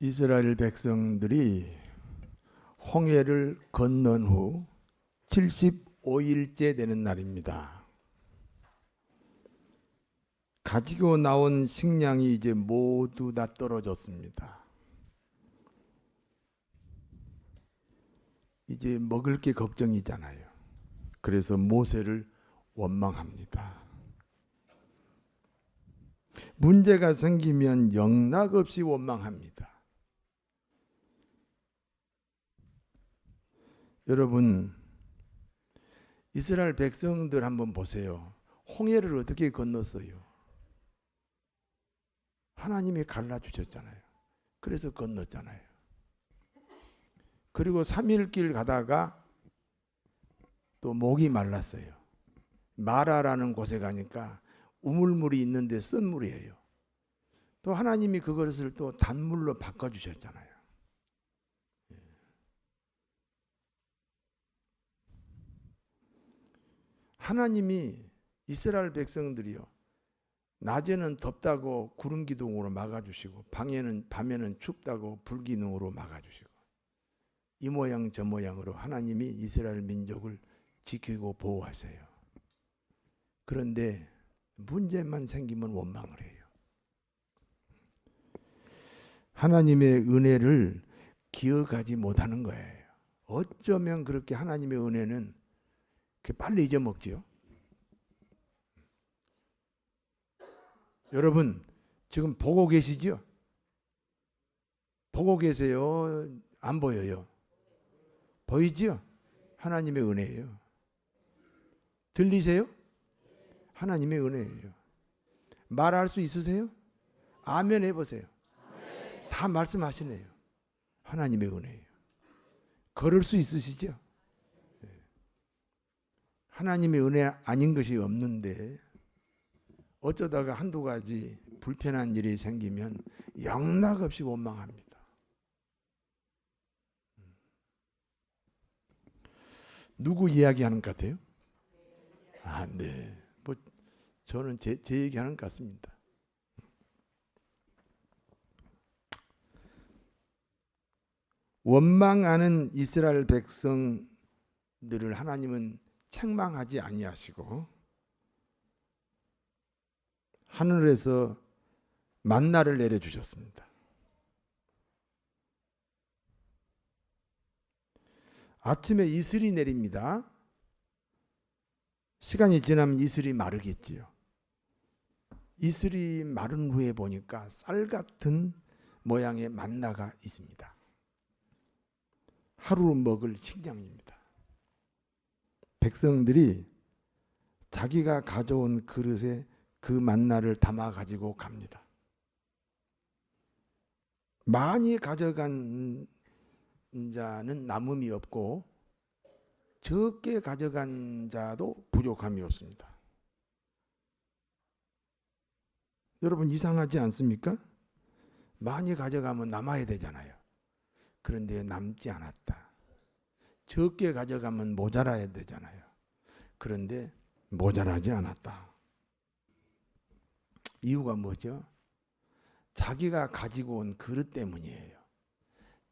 이스라엘 백성들이 홍해를 건넌 후 75일째 되는 날입니다. 가지고 나온 식량이 이제 모두 다 떨어졌습니다. 이제 먹을 게 걱정이잖아요. 그래서 모세를 원망합니다. 문제가 생기면 영락없이 원망합니다. 여러분, 이스라엘 백성들 한번 보세요. 홍해를 어떻게 건넜어요? 하나님이 갈라주셨잖아요. 그래서 건넜잖아요. 그리고 3일 길 가다가 또 목이 말랐어요. 마라라는 곳에 가니까 우물물이 있는데 쓴 물이에요. 또 하나님이 그것을 또 단물로 바꿔주셨잖아요. 하나님이 이스라엘 백성들이요, 낮에는 덥다고 구름 기둥으로 막아주시고 밤에는 춥다고 불 기둥으로 막아주시고 이 모양 저 모양으로 하나님이 이스라엘 민족을 지키고 보호하세요. 그런데 문제만 생기면 원망을 해요. 하나님의 은혜를 기억하지 못하는 거예요. 어쩌면 그렇게 하나님의 은혜는 빨리 잊어먹지요. 여러분 지금 보고 계시죠? 보고 계세요? 안 보여요? 보이지요? 하나님의 은혜예요. 들리세요? 하나님의 은혜예요. 말할 수 있으세요? 아멘 해보세요. 다 말씀하시네요. 하나님의 은혜예요. 걸을 수 있으시죠? 하나님의 은혜 아닌 것이 없는데 어쩌다가 한두 가지 불편한 일이 생기면 영락없이 원망합니다. 누구 이야기하는 것 같아요? 네. 저는 제 얘기하는 것 같습니다. 원망하는 이스라엘 백성들을 하나님은 책망하지 아니하시고 하늘에서 만나를 내려주셨습니다. 아침에 이슬이 내립니다. 시간이 지나면 이슬이 마르겠지요. 이슬이 마른 후에 보니까 쌀 같은 모양의 만나가 있습니다. 하루 먹을 식량입니다. 백성들이 자기가 가져온 그릇에 그 만나를 담아 가지고 갑니다. 많이 가져간 자는 남음이 없고 적게 가져간 자도 부족함이 없습니다. 여러분 이상하지 않습니까? 많이 가져가면 남아야 되잖아요. 그런데 남지 않았다. 적게 가져가면 모자라야 되잖아요. 그런데 모자라지 않았다. 이유가 뭐죠? 자기가 가지고 온 그릇 때문이에요.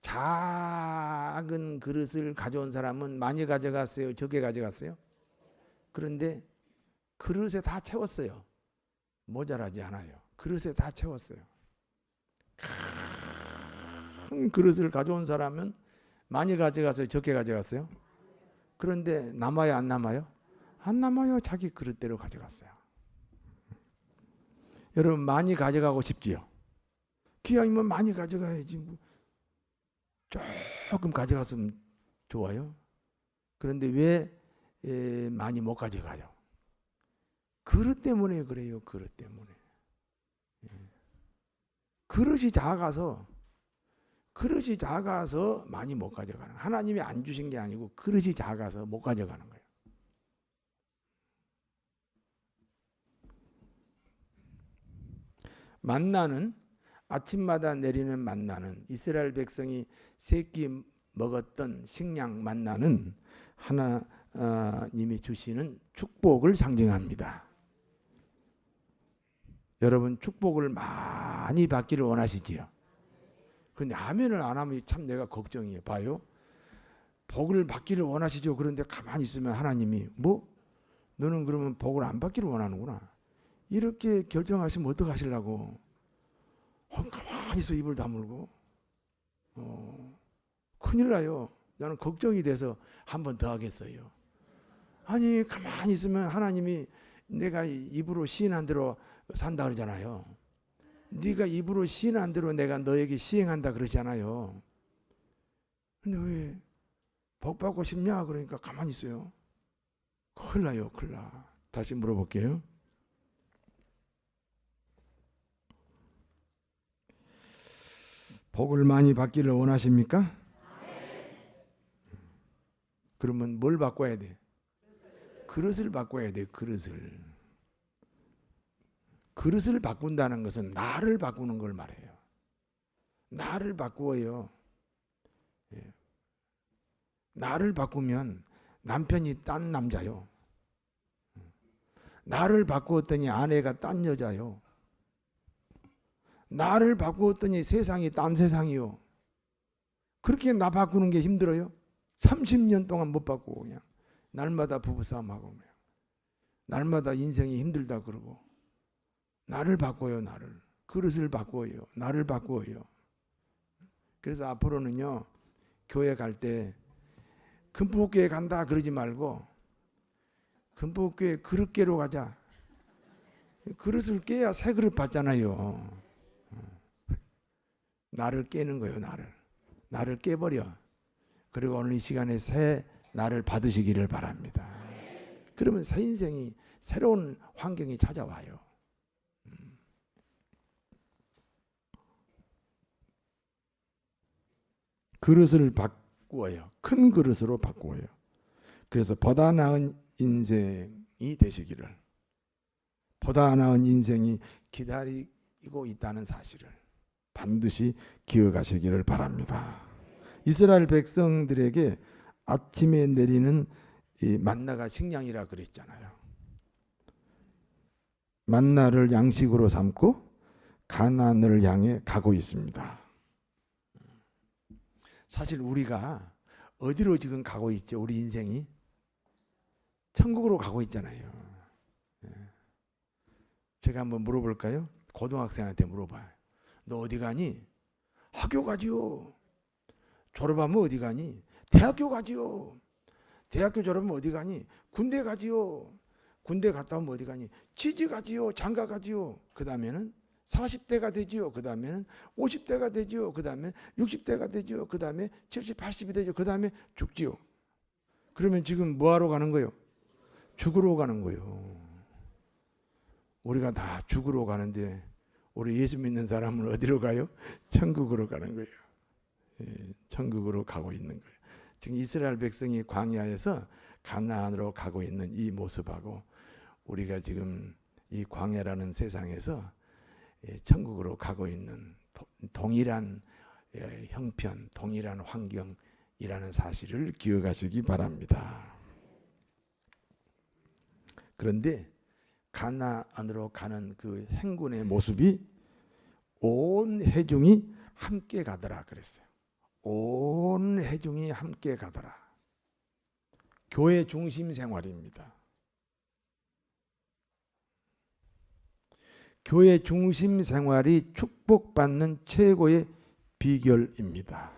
작은 그릇을 가져온 사람은 많이 가져갔어요? 적게 가져갔어요? 그런데 그릇에 다 채웠어요. 모자라지 않아요. 그릇에 다 채웠어요. 큰 그릇을 가져온 사람은 많이 가져갔어요? 적게 가져갔어요? 그런데 남아요? 안 남아요? 안 남아요. 자기 그릇대로 가져갔어요. 여러분 많이 가져가고 싶지요? 기왕이면 많이 가져가야지. 조금 가져갔으면 좋아요. 그런데 왜 많이 못 가져가요? 그릇 때문에 그래요. 그릇 때문에. 그릇이 작아서 많이 못 가져가는 거예요. 하나님이 안 주신 게 아니고 그릇이 작아서 못 가져가는 거예요. 만나는 아침마다 내리는 만나는 이스라엘 백성이 세끼 먹었던 식량 만나는 하나님이 주시는 축복을 상징합니다. 여러분 축복을 많이 받기를 원하시지요? 그런데 아멘을 안 하면 참 내가 걱정이에요. 봐요. 복을 받기를 원하시죠. 그런데 가만히 있으면 하나님이 뭐? 너는 그러면 복을 안 받기를 원하는구나. 이렇게 결정하시면 어떡하시려고. 가만히 있어 입을 다물고. 큰일 나요. 나는 걱정이 돼서 한 번 더 하겠어요. 아니 가만히 있으면 하나님이 내가 입으로 시인한 대로 산다 그러잖아요. 네가 입으로 시인한 대로 내가 너에게 시행한다 그러잖아요. 근데 왜 복 받고 싶냐 그러니까 가만히 있어요. 큰일 나요. 큰일 나. 다시 물어볼게요. 복을 많이 받기를 원하십니까? 그러면 뭘 바꿔야 돼? 그릇을 바꿔야 돼. 그릇을. 그릇을 바꾼다는 것은 나를 바꾸는 걸 말해요. 나를 바꾸어요. 예. 나를 바꾸면 남편이 딴 남자요. 나를 바꾸었더니 아내가 딴 여자요. 나를 바꾸었더니 세상이 딴 세상이요. 그렇게 나 바꾸는 게 힘들어요? 30년 동안 못 바꾸고 그냥 날마다 부부싸움하고 그냥 날마다 인생이 힘들다 그러고 나를 바꿔요. 나를. 그릇을 바꿔요. 나를 바꿔요. 그래서 앞으로는요. 교회 갈 때 금포교회 간다 그러지 말고 금포교회 그릇깨로 가자. 그릇을 깨야 새 그릇 받잖아요. 나를 깨는 거예요. 나를 깨버려. 그리고 오늘 이 시간에 새 나를 받으시기를 바랍니다. 그러면 새 인생이 새로운 환경이 찾아와요. 그릇을 바꾸어요. 큰 그릇으로 바꾸어요. 그래서 보다 나은 인생이 되시기를, 보다 나은 인생이 기다리고 있다는 사실을 반드시 기억하시기를 바랍니다. 이스라엘 백성들에게 아침에 내리는 이 만나가 식량이라 그랬잖아요. 만나를 양식으로 삼고 가나안을 향해 가고 있습니다. 사실 우리가 어디로 지금 가고 있죠? 우리 인생이 천국으로 가고 있잖아요. 제가 한번 물어볼까요? 고등학생한테 물어봐요. 너 어디 가니? 학교 가지요. 졸업하면 어디 가니? 대학교 가지요. 대학교 졸업하면 어디 가니? 군대 가지요. 군대 갔다 오면 어디 가니? 취직 가지요. 장가 가지요. 그 다음에는 40대가 되지요. 그 다음에는 50대가 되지요. 그 다음에 60대가 되지요. 그 다음에 70, 80이 되죠. 그 다음에 죽지요. 그러면 지금 뭐하러 가는 거예요? 죽으러 가는 거예요. 우리가 다 죽으러 가는데 우리 예수 믿는 사람은 어디로 가요? 천국으로 가는 거예요. 예, 천국으로 가고 있는 거예요. 지금 이스라엘 백성이 광야에서 가나안으로 가고 있는 이 모습하고 우리가 지금 이 광야라는 세상에서 천국으로 가고 있는 동일한 형편, 동일한 환경이라는 사실을 기억하시기 바랍니다. 그런데 가나안으로 가는 그 행군의 모습이 온 회중이 함께 가더라 그랬어요. 온 회중이 함께 가더라. 교회 중심 생활입니다. 교회 중심 생활이 축복받는 최고의 비결입니다.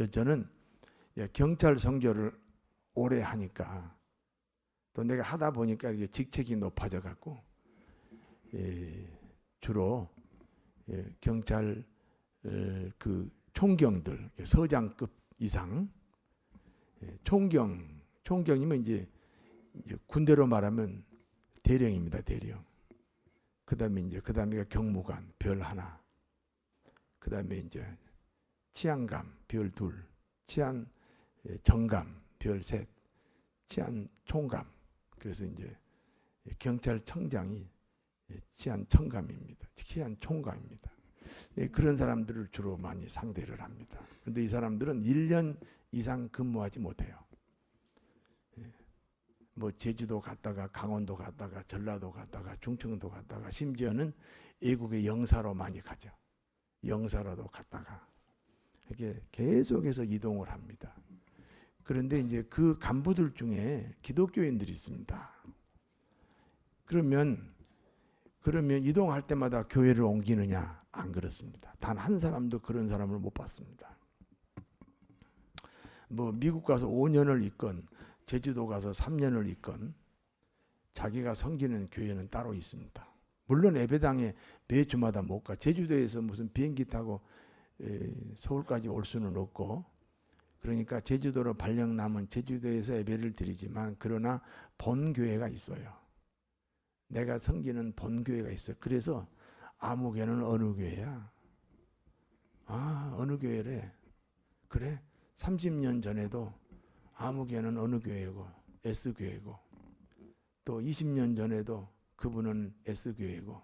저는 경찰 선교를 오래 하니까 또 내가 하다 보니까 이게 직책이 높아져 갖고 주로 경찰 그 총경들 서장급 이상 총경이면 이제 군대로 말하면 대령입니다. 대령. 그다음에 경무관 별 하나. 그다음에 이제 치안감 별 둘, 치안 정감 별 셋, 치안 총감. 그래서 이제 경찰청장이 치안 청감입니다. 치안 총감입니다. 그런 사람들을 주로 많이 상대를 합니다. 그런데 이 사람들은 1년 이상 근무하지 못해요. 뭐 제주도 갔다가 강원도 갔다가 전라도 갔다가 충청도 갔다가 심지어는 외국의 영사로 많이 가죠. 영사로도 갔다가 이렇게 계속해서 이동을 합니다. 그런데 이제 그 간부들 중에 기독교인들이 있습니다. 그러면 이동할 때마다 교회를 옮기느냐? 안 그렇습니다. 단 한 사람도 그런 사람을 못 봤습니다. 뭐 미국 가서 5년을 있건 제주도 가서 3년을 있건 자기가 섬기는 교회는 따로 있습니다. 물론 예배당에 매주마다 못 가. 제주도에서 무슨 비행기 타고 서울까지 올 수는 없고, 그러니까 제주도로 발령 나면 제주도에서 예배를 드리지만 그러나 본교회가 있어요. 내가 섬기는 본교회가 있어요. 그래서 아무 교회는 어느 교회야? 아, 어느 교회래? 그래? 30년 전에도 아무 교회는 어느 교회고 S교회고, 또 20년 전에도 그분은 S교회고,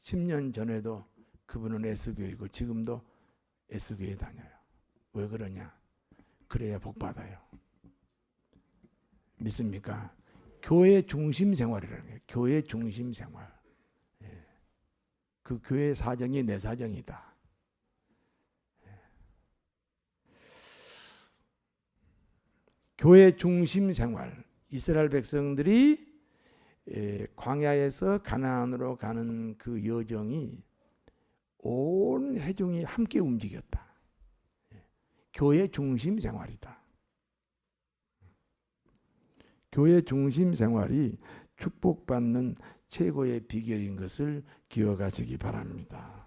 10년 전에도 그분은 S교회고, 지금도 S교회 다녀요. 왜 그러냐? 그래야 복 받아요. 믿습니까? 교회 중심 생활이라는 거예요. 교회 중심 생활. 그 교회 사정이 내 사정이다. 교회 중심 생활. 이스라엘 백성들이 광야에서 가나안으로 가는 그 여정이 온 회중이 함께 움직였다. 교회 중심 생활이다. 교회 중심 생활이 축복받는 최고의 비결인 것을 기억하시기 바랍니다.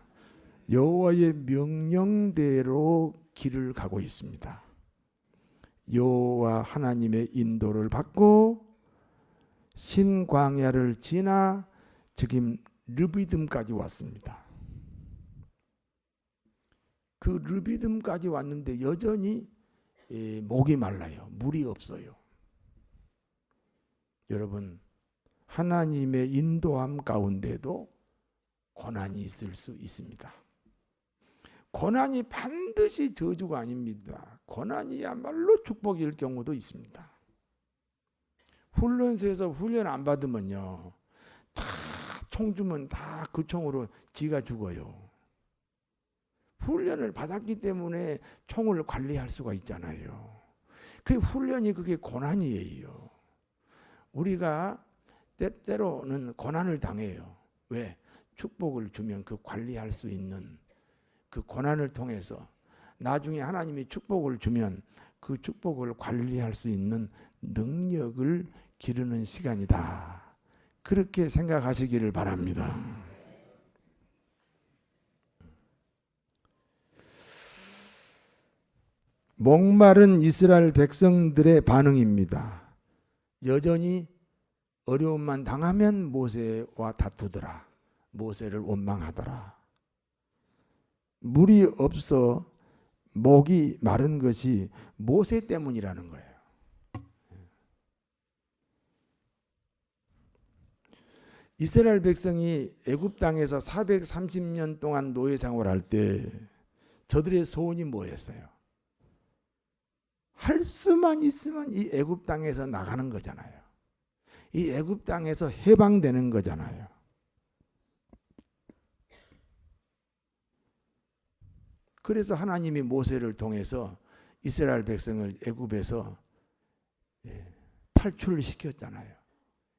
여호와의 명령대로 길을 가고 있습니다. 여호와 하나님의 인도를 받고 신광야를 지나 지금 르비딤까지 왔습니다. 그 르비딤까지 왔는데 여전히 목이 말라요. 물이 없어요. 여러분, 하나님의 인도함 가운데도 고난이 있을 수 있습니다. 고난이 반드시 저주가 아닙니다. 고난이야말로 축복일 경우도 있습니다. 훈련소에서 훈련 안 받으면요, 다 총 주면 다 그 총으로 지가 죽어요. 훈련을 받았기 때문에 총을 관리할 수가 있잖아요. 그 훈련이 그게 고난이에요. 우리가 때때로는 고난을 당해요. 왜? 축복을 주면 그 관리할 수 있는 그 고난을 통해서 나중에 하나님이 축복을 주면 그 축복을 관리할 수 있는 능력을 기르는 시간이다. 그렇게 생각하시기를 바랍니다. 목마른 이스라엘 백성들의 반응입니다. 여전히 어려움만 당하면 모세와 다투더라. 모세를 원망하더라. 물이 없어 목이 마른 것이 모세 때문이라는 거예요. 이스라엘 백성이 애굽 땅에서 430년 동안 노예 생활할 때 저들의 소원이 뭐였어요? 할 수만 있으면 이 애굽 땅에서 나가는 거잖아요. 이 애굽 땅에서 해방되는 거잖아요. 그래서 하나님이 모세를 통해서 이스라엘 백성을 애굽에서 탈출을 시켰잖아요.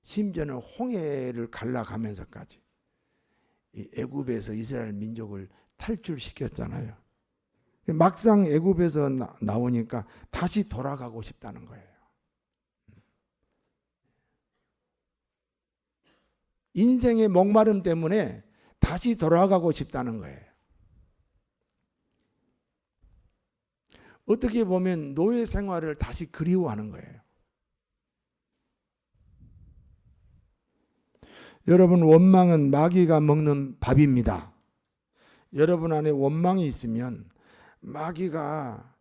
심지어는 홍해를 갈라가면서까지 이 애굽에서 이스라엘 민족을 탈출시켰잖아요. 막상 애굽에서 나오니까 다시 돌아가고 싶다는 거예요. 인생의 목마름 때문에 다시 돌아가고 싶다는 거예요. 어떻게 보면 노예 생활을 다시 그리워하는 거예요. 여러분, 원망은 마귀가 먹는 밥입니다. 여러분 안에 원망이 있으면 마귀가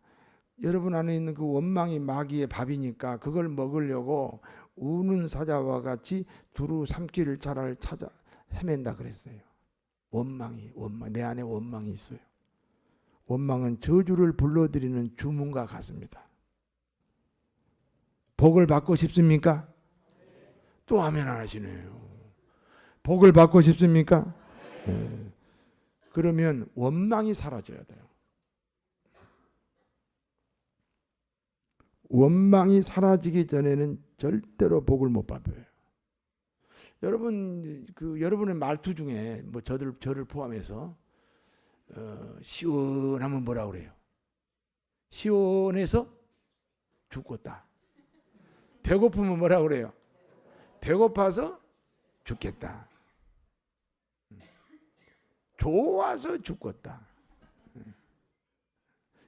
여러분 안에 있는 그 원망이 마귀의 밥이니까 그걸 먹으려고 우는 사자와 같이 두루 삼키를 자라를 찾아 헤맨다 그랬어요. 원망, 내 안에 원망이 있어요. 원망은 저주를 불러들이는 주문과 같습니다. 복을 받고 싶습니까? 또 아멘 안 하시네요. 복을 받고 싶습니까? 네. 그러면 원망이 사라져야 돼요. 원망이 사라지기 전에는 절대로 복을 못 받아요. 여러분 여러분의 말투 중에 뭐 저를 포함해서 시원하면 뭐라 그래요? 시원해서 죽겠다. 배고프면 뭐라 그래요? 배고파서 죽겠다. 좋아서 죽겠다.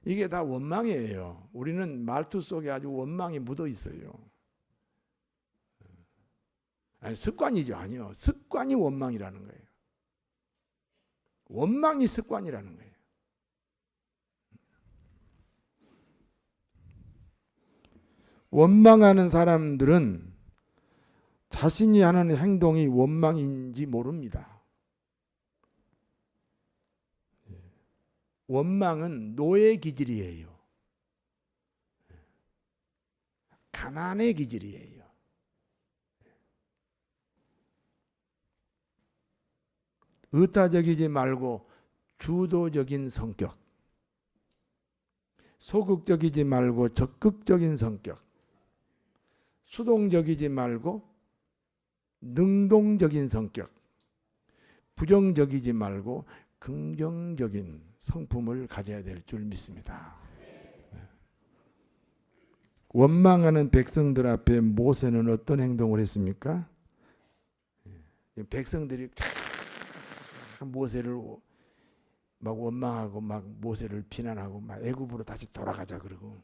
이게 다 원망이에요. 우리는 말투 속에 아주 원망이 묻어 있어요. 아니, 습관이죠. 아니요. 습관이 원망이라는 거예요. 원망이 습관이라는 거예요. 원망하는 사람들은 자신이 하는 행동이 원망인지 모릅니다. 원망은 노예 기질이에요. 가난의 기질이에요. 의타적이지 말고 주도적인 성격, 소극적이지 말고 적극적인 성격, 수동적이지 말고 능동적인 성격, 부정적이지 말고 긍정적인 성품을 가져야 될 줄 믿습니다. 원망하는 백성들 앞에 모세는 어떤 행동을 했습니까? 백성들이 모세를 막 원망하고 막 모세를 비난하고 막 애굽으로 다시 돌아가자 그러고,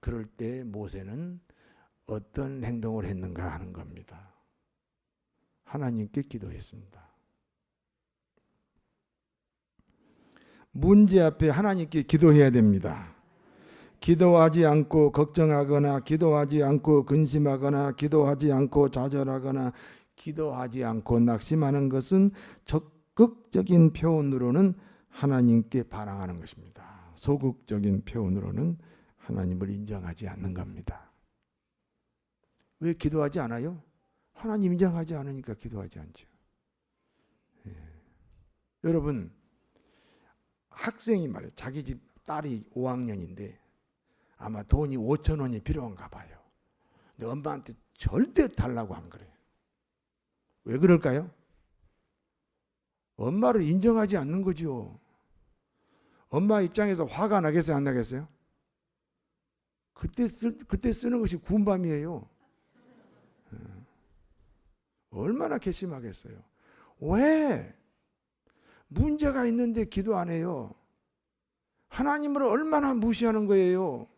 그럴 때 모세는 어떤 행동을 했는가 하는 겁니다. 하나님께 기도했습니다. 문제 앞에 하나님께 기도해야 됩니다. 기도하지 않고 걱정하거나 기도하지 않고 근심하거나 기도하지 않고 좌절하거나 기도하지 않고 낙심하는 것은 적극적인 표현으로는 하나님께 반항하는 것입니다. 소극적인 표현으로는 하나님을 인정하지 않는 겁니다. 왜 기도하지 않아요? 하나님 인정하지 않으니까 기도하지 않죠. 여러분, 학생이 말이에요. 자기 집 딸이 5학년인데 아마 돈이 5천 원이 필요한가 봐요. 근데 엄마한테 절대 달라고 안 그래요. 왜 그럴까요? 엄마를 인정하지 않는 거죠. 엄마 입장에서 화가 나겠어요? 안 나겠어요? 그때 쓰는 것이 군밤이에요. 얼마나 괘씸하겠어요. 왜? 문제가 있는데 기도 안 해요. 하나님을 얼마나 무시하는 거예요.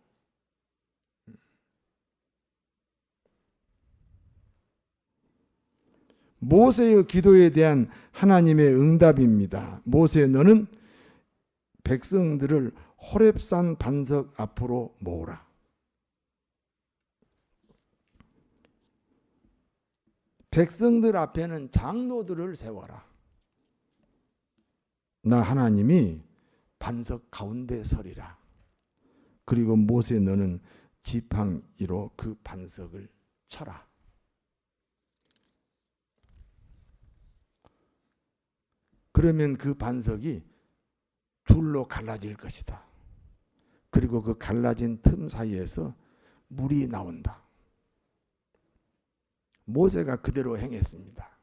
모세의 기도에 대한 하나님의 응답입니다. 모세, 너는 백성들을 호렙산 반석 앞으로 모으라. 백성들 앞에는 장로들을 세워라. 나 하나님이 반석 가운데 서리라. 그리고 모세, 너는 지팡이로 그 반석을 쳐라. 그러면 그 반석이 둘로 갈라질 것이다. 그리고 그 갈라진 틈 사이에서 물이 나온다. 모세가 그대로 행했습니다.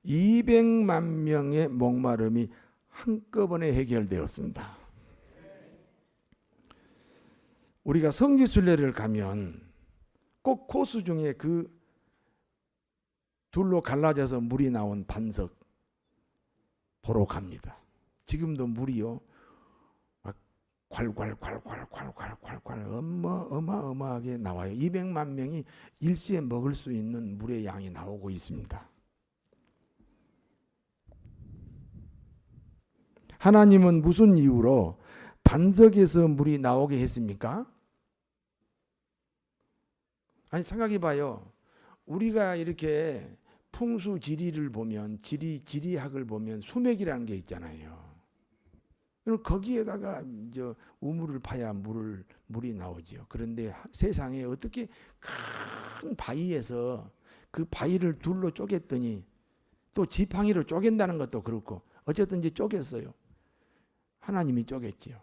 200만 명의 목마름이 한꺼번에 해결되었습니다. 우리가 성지순례를 가면 꼭 코스 중에 그 둘로 갈라져서 물이 나온 반석 보러 갑니다. 지금도 물이요, 막 콸콸콸콸콸콸콸 어마어마하게 나와요. 200만 명이 일시에 먹을 수 있는 물의 양이 나오고 있습니다. 하나님은 무슨 이유로 반석에서 물이 나오게 했습니까? 아니, 생각해 봐요. 우리가 이렇게 풍수 지리를 보면, 지리학을 보면 수맥이라는 게 있잖아요. 그럼 거기에다가 우물을 파야 물이 나오죠. 그런데 세상에 어떻게 큰 바위에서 그 바위를 둘로 쪼갰더니, 또 지팡이로 쪼갠다는 것도 그렇고, 어쨌든 이제 쪼갰어요. 하나님이 쪼갰지요.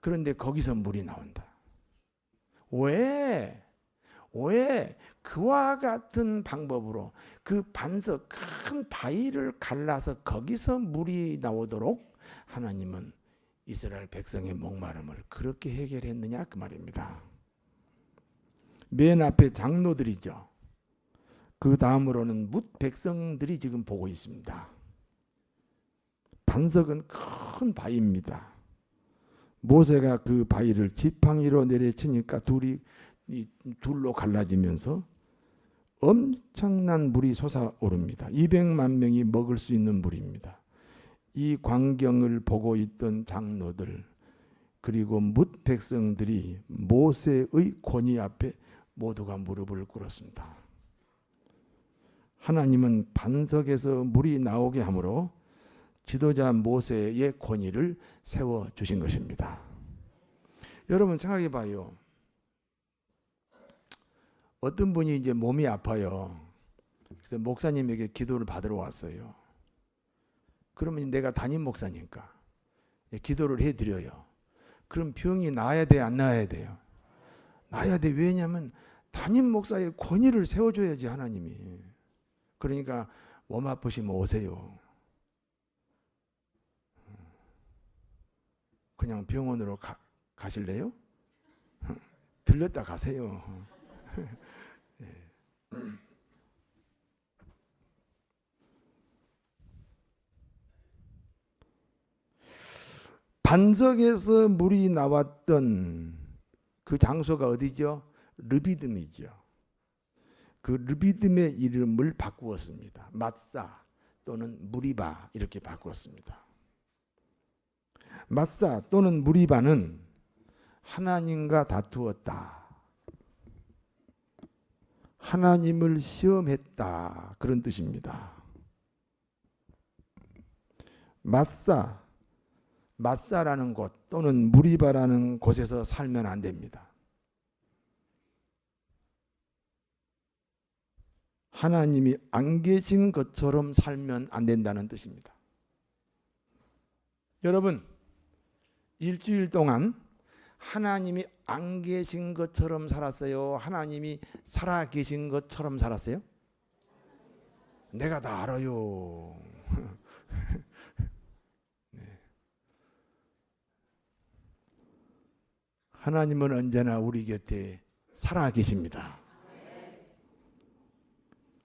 그런데 거기서 물이 나온다. 왜? 왜 그와 같은 방법으로 그 반석 큰 바위를 갈라서 거기서 물이 나오도록 하나님은 이스라엘 백성의 목마름을 그렇게 해결했느냐 그 말입니다. 맨 앞에 장로들이죠. 그 다음으로는 뭇 백성들이 지금 보고 있습니다. 반석은 큰 바위입니다. 모세가 그 바위를 지팡이로 내려치니까 둘로 갈라지면서 엄청난 물이 솟아오릅니다. 200만 명이 먹을 수 있는 물입니다. 이 광경을 보고 있던 장로들 그리고 뭇 백성들이 모세의 권위 앞에 모두가 무릎을 꿇었습니다. 하나님은 반석에서 물이 나오게 함으로 지도자 모세의 권위를 세워주신 것입니다. 여러분 생각해 봐요. 어떤 분이 이제 몸이 아파요. 그래서 목사님에게 기도를 받으러 왔어요. 그러면 내가 담임 목사니까 기도를 해드려요. 그럼 병이 나아야 돼, 안 나아야 돼요? 나아야 돼. 왜냐하면 담임 목사의 권위를 세워줘야지 하나님이. 그러니까 몸 아프시면 오세요. 그냥 병원으로 가실래요? 들렸다 가세요. 네. 반석에서 물이 나왔던 그 장소가 어디죠? 르비딤이죠. 그 르비딤의 이름을 바꾸었습니다. 맞사 또는 무리바 이렇게 바꾸었습니다. 맞사 또는 무리바는 하나님과 다투었다. 하나님을 시험했다. 그런 뜻입니다. 맞사라는 곳 또는 무리바라는 곳에서 살면 안 됩니다. 하나님이 안 계신 것처럼 살면 안 된다는 뜻입니다. 여러분, 일주일 동안 하나님이 안 계신 것처럼 살았어요? 하나님이 살아 계신 것처럼 살았어요? 내가 다 알아요. 네. 하나님은 언제나 우리 곁에 살아 계십니다.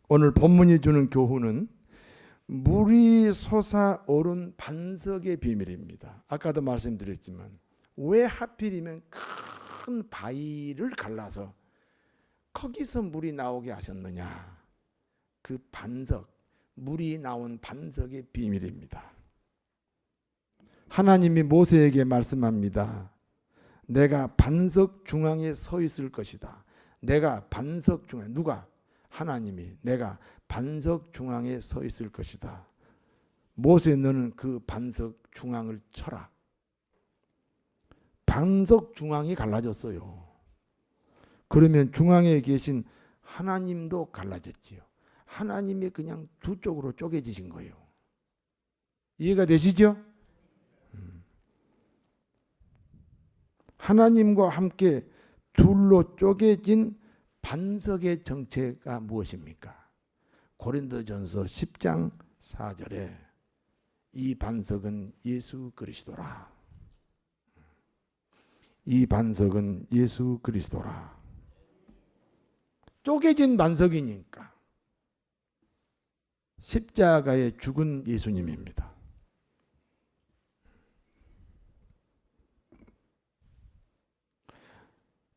오늘 본문이 주는 교훈은 물이 솟아오른 반석의 비밀입니다. 아까도 말씀드렸지만 왜 하필이면 큰 바위를 갈라서 거기서 물이 나오게 하셨느냐. 그 반석, 물이 나온 반석의 비밀입니다. 하나님이 모세에게 말씀합니다. 내가 반석 중앙에 서 있을 것이다. 내가 반석 중앙에, 누가? 하나님이 내가 반석 중앙에 서 있을 것이다. 모세 너는 그 반석 중앙을 쳐라. 반석 중앙이 갈라졌어요. 그러면 중앙에 계신 하나님도 갈라졌지요. 하나님이 그냥 두 쪽으로 쪼개지신 거예요. 이해가 되시죠? 하나님과 함께 둘로 쪼개진 반석의 정체가 무엇입니까? 고린도전서 10장 4절에 이 반석은 예수 그리스도라. 이 반석은 예수 그리스도라. 쪼개진 반석이니까 십자가에 죽은 예수님입니다.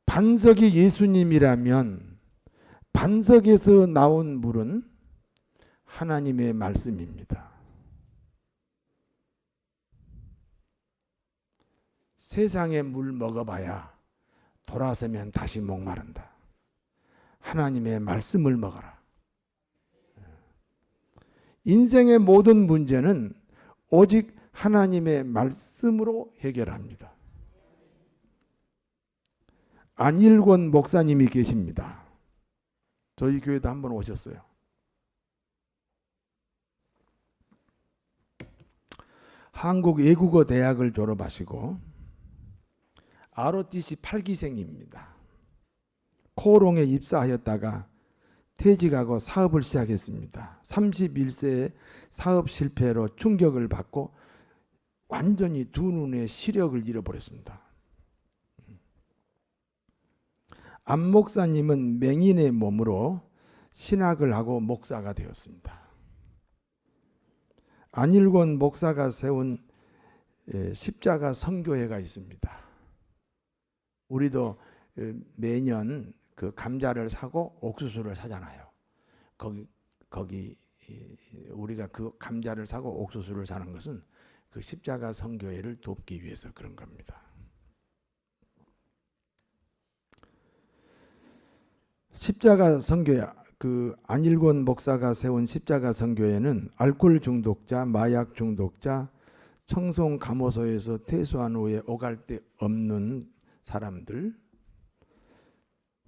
반석이 예수님이라면 반석에서 나온 물은 하나님의 말씀입니다. 세상의 물 먹어봐야 돌아서면 다시 목마른다. 하나님의 말씀을 먹어라. 인생의 모든 문제는 오직 하나님의 말씀으로 해결합니다. 안일권 목사님이 계십니다. 저희 교회도 한번 오셨어요. 한국 외국어 대학을 졸업하시고 ROTC 8기생입니다. 코롱에 입사하였다가 퇴직하고 사업을 시작했습니다. 31세에 사업 실패로 충격을 받고 완전히 두 눈의 시력을 잃어버렸습니다. 안 목사님은 맹인의 몸으로 신학을 하고 목사가 되었습니다. 안일권 목사가 세운 십자가 선교회가 있습니다. 우리도 매년 그 감자를 사고 옥수수를 사잖아요. 거기 우리가 그 감자를 사고 옥수수를 사는 것은 그 십자가 선교회를 돕기 위해서 그런 겁니다. 십자가 선교회, 그 안일권 목사가 세운 십자가 선교회는 알코올 중독자, 마약 중독자, 청송 감호소에서 퇴소한 후에 오갈 데 없는 사람들,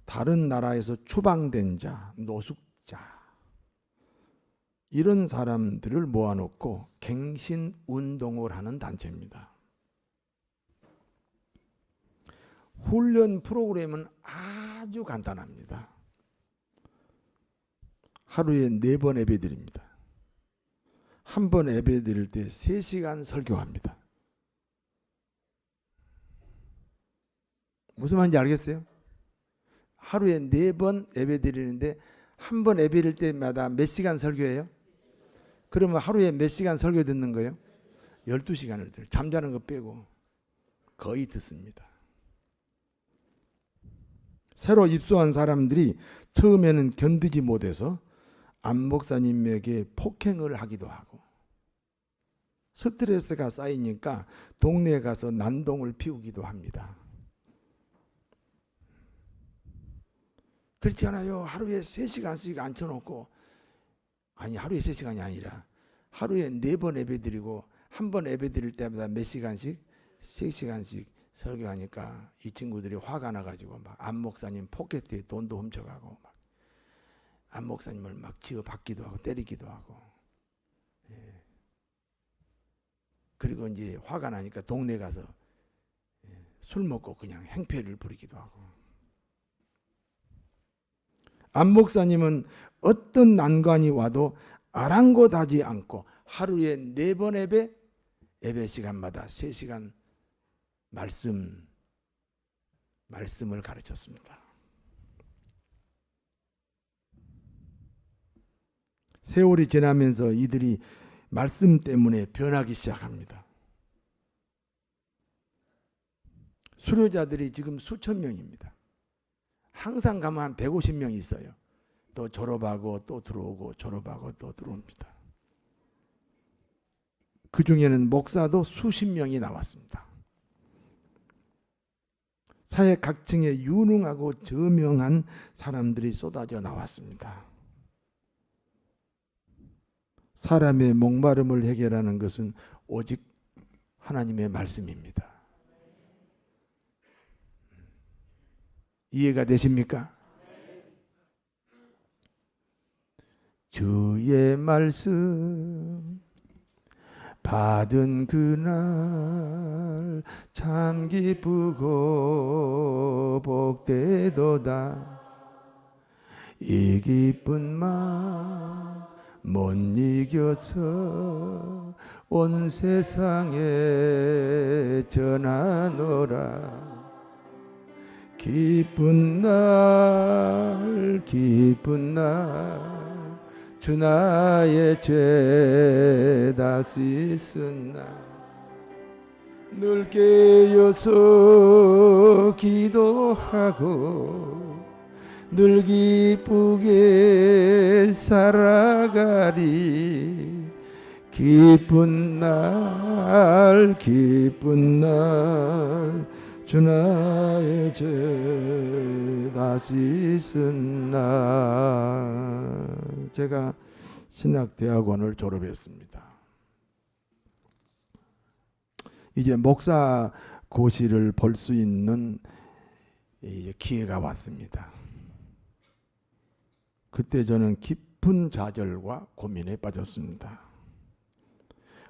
다른 나라에서 추방된 자, 노숙자, 이런 사람들을 모아놓고 갱신 운동을 하는 단체입니다. 훈련 프로그램은 아주 간단합니다. 하루에 4번 예배드립니다. 한 번 예배드릴 때 3시간 설교합니다. 무슨 말인지 알겠어요? 하루에 4번 예배드리는데 한 번 예배드릴 때마다 몇 시간 설교해요? 그러면 하루에 몇 시간 설교 듣는 거예요? 12시간을 들어요. 잠자는 거 빼고 거의 듣습니다. 새로 입소한 사람들이 처음에는 견디지 못해서 안 목사님에게 폭행을 하기도 하고 스트레스가 쌓이니까 동네에 가서 난동을 피우기도 합니다. 그렇지 않아요? 하루에 3시간씩 앉혀놓고, 아니 하루에 3시간이 아니라 하루에 4번 예배드리고 한 번 예배드릴 때마다 몇 시간씩? 3시간씩 설교하니까 이 친구들이 화가 나가지고 막 안 목사님 포켓에 돈도 훔쳐가고 막 안 목사님을 막 지어받기도 하고 때리기도 하고, 예. 그리고 이제 화가 나니까 동네 가서 술 먹고 그냥 행패를 부리기도 하고. 안 목사님은 어떤 난관이 와도 아랑곳하지 않고 하루에 4번 예배 시간마다 3시간 말씀을 가르쳤습니다. 세월이 지나면서 이들이 말씀 때문에 변하기 시작합니다. 수료자들이 지금 수천 명입니다. 항상 가면 한 150명 있어요. 또 졸업하고 또 들어오고 졸업하고 또 들어옵니다. 그 중에는 목사도 수십 명이 나왔습니다. 사회 각층에 유능하고 저명한 사람들이 쏟아져 나왔습니다. 사람의 목마름을 해결하는 것은 오직 하나님의 말씀입니다. 이해가 되십니까? 주의 말씀 받은 그날 참 기쁘고 복되도다. 이 기쁜 마음 못 이겨서 온 세상에 전하노라. 기쁜 날 주 나의 죄 다 씻은 날 늘 깨어서 기도하고 늘 기쁘게 살아가리. 기쁜 날 주 나의 죄 다 씻은 날. 제가 신학대학원을 졸업했습니다. 이제 목사 고시를 볼 수 있는 이제 기회가 왔습니다. 그때 저는 깊은 좌절과 고민에 빠졌습니다.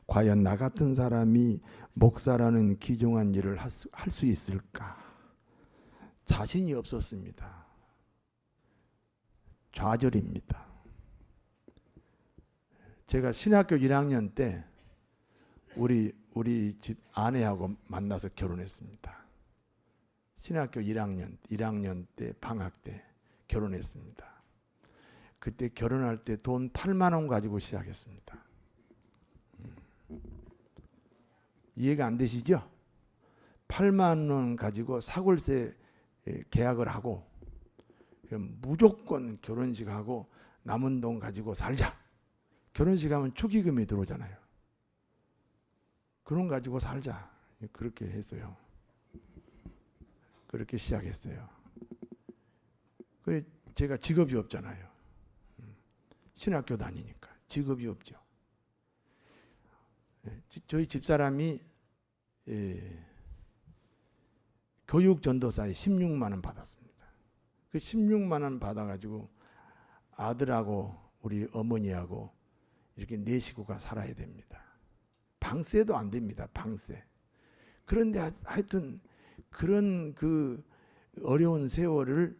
과연 나 같은 사람이 목사라는 귀중한 일을 할 수 있을까? 자신이 없었습니다. 좌절입니다. 제가 신학교 1학년 때 우리 집 아내하고 만나서 결혼했습니다. 신학교 1학년 때 방학 때 결혼했습니다. 그때 결혼할 때 돈 8만 원 가지고 시작했습니다. 이해가 안 되시죠? 8만 원 가지고 사골세 계약을 하고 무조건 결혼식 하고 남은 돈 가지고 살자. 결혼식 하면 축의금이 들어오잖아요. 그런 가지고 살자. 그렇게 했어요. 그렇게 시작했어요. 제가 직업이 없잖아요. 신학교 다니니까 직업이 없죠. 저희 집사람이 교육 전도사에 16만 원 받았습니다. 그 16만 원 받아가지고 아들하고 우리 어머니하고 이렇게 네 식구가 살아야 됩니다. 방세도 안 됩니다. 방세. 그런데 하여튼 그런 그 어려운 세월을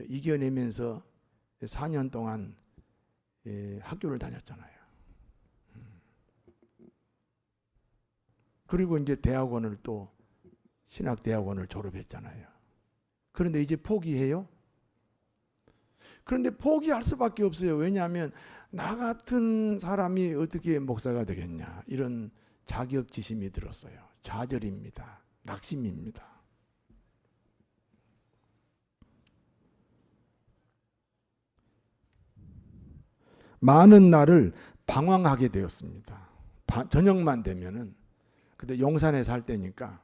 이겨내면서 4년 동안 학교를 다녔잖아요. 그리고 이제 대학원을 또 신학대학원을 졸업했잖아요. 그런데 이제 포기해요? 그런데 포기할 수밖에 없어요. 왜냐하면 나 같은 사람이 어떻게 목사가 되겠냐 이런 자격지심이 들었어요. 좌절입니다. 낙심입니다. 많은 날을 방황하게 되었습니다. 저녁만 되면은 그때 용산에 살 때니까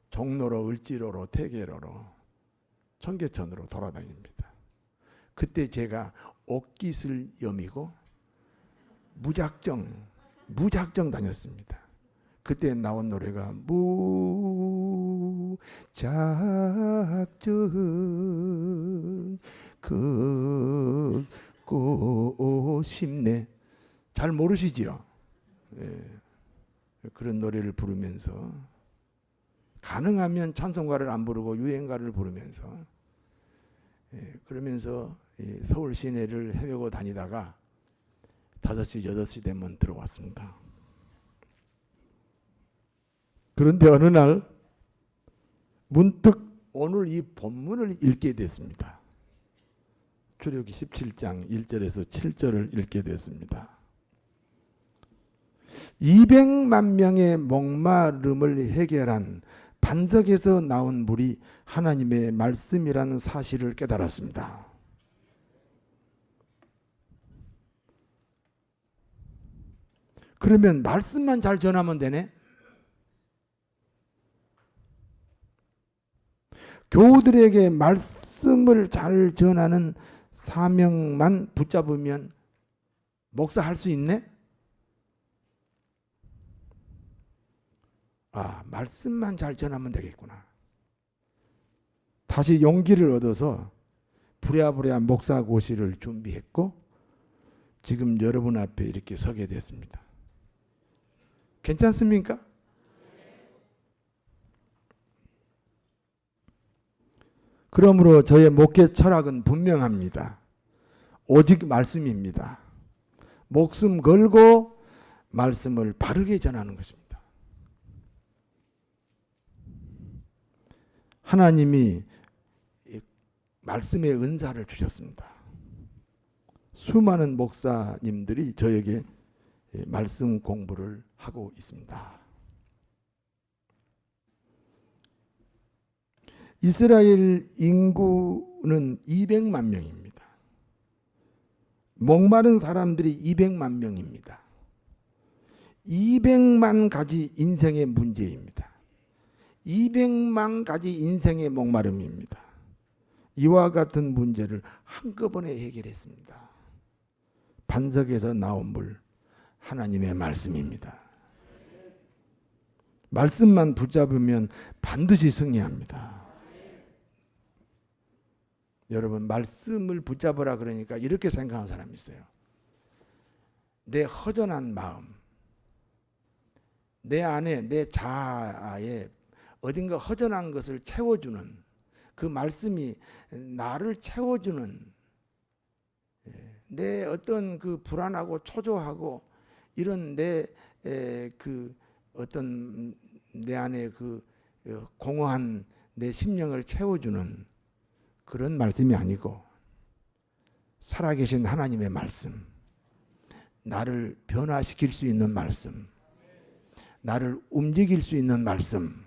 종로로 을지로로 태계로로 청계천으로 돌아다닙니다. 그때 제가 옷깃을 여미고 무작정 다녔습니다. 그때 나온 노래가 무작정 걷고 싶네. 잘 모르시지요? 예. 그런 노래를 부르면서 가능하면 찬송가를 안 부르고 유행가를 부르면서 그러면서 서울 시내를 헤매고 다니다가 5시, 8시 되면 들어왔습니다. 그런데 어느 날 문득 오늘 이 본문을 읽게 됐습니다. 출애굽기 17장 1절에서 7절을 읽게 됐습니다. 200만 명의 목마름을 해결한 반석에서 나온 물이 하나님의 말씀이라는 사실을 깨달았습니다. 그러면 말씀만 잘 전하면 되네? 교우들에게 말씀을 잘 전하는 사명만 붙잡으면 목사할 수 있네? 아, 말씀만 잘 전하면 되겠구나. 다시 용기를 얻어서 부랴부랴 목사고시를 준비했고 지금 여러분 앞에 이렇게 서게 됐습니다. 괜찮습니까? 그러므로 저의 목회 철학은 분명합니다. 오직 말씀입니다. 목숨 걸고 말씀을 바르게 전하는 것입니다. 하나님이 말씀의 은사를 주셨습니다. 수많은 목사님들이 저에게 말씀 공부를 하고 있습니다. 이스라엘 인구는 200만 명입니다. 목마른 사람들이 200만 명입니다. 200만 가지 인생의 문제입니다. 200만 가지 인생의 목마름입니다. 이와 같은 문제를 한꺼번에 해결했습니다. 반석에서 나온 물, 하나님의 말씀입니다. 말씀만 붙잡으면 반드시 승리합니다. 여러분, 말씀을 붙잡으라 그러니까 이렇게 생각하는 사람이 있어요. 내 허전한 마음, 내 안에 내 자아에 어딘가 허전한 것을 채워주는 그 말씀이 나를 채워주는, 내 어떤 그 불안하고 초조하고 이런 내 그 어떤 내 안에 그 공허한 내 심령을 채워주는 그런 말씀이 아니고 살아계신 하나님의 말씀, 나를 변화시킬 수 있는 말씀, 나를 움직일 수 있는 말씀,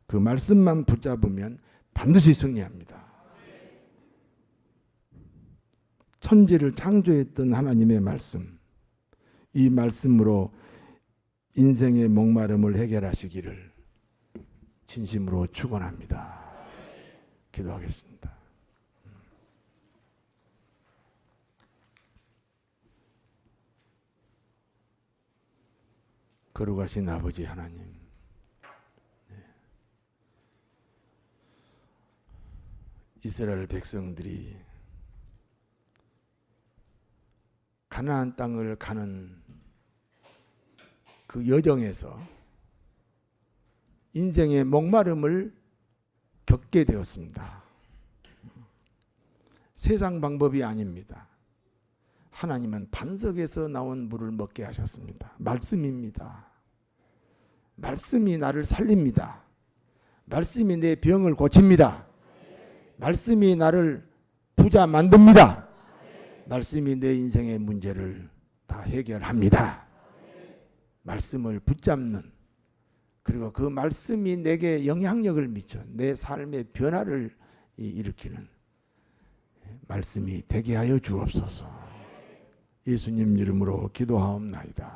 그 말씀만 붙잡으면 반드시 승리합니다. 천지를 창조했던 하나님의 말씀, 이 말씀으로 인생의 목마름을 해결하시기를 진심으로 축원합니다. 기도하겠습니다. 거룩하신 아버지 하나님, 이스라엘 백성들이 가나안 땅을 가는 그 여정에서 인생의 목마름을 겪게 되었습니다. 세상 방법이 아닙니다. 하나님은 반석에서 나온 물을 먹게 하셨습니다. 말씀입니다. 말씀이 나를 살립니다. 말씀이 내 병을 고칩니다. 말씀이 나를 부자 만듭니다. 말씀이 내 인생의 문제를 다 해결합니다. 말씀을 붙잡는, 그리고 그 말씀이 내게 영향력을 미쳐 내 삶의 변화를 일으키는 말씀이 되게 하여 주옵소서. 예수님 이름으로 기도하옵나이다.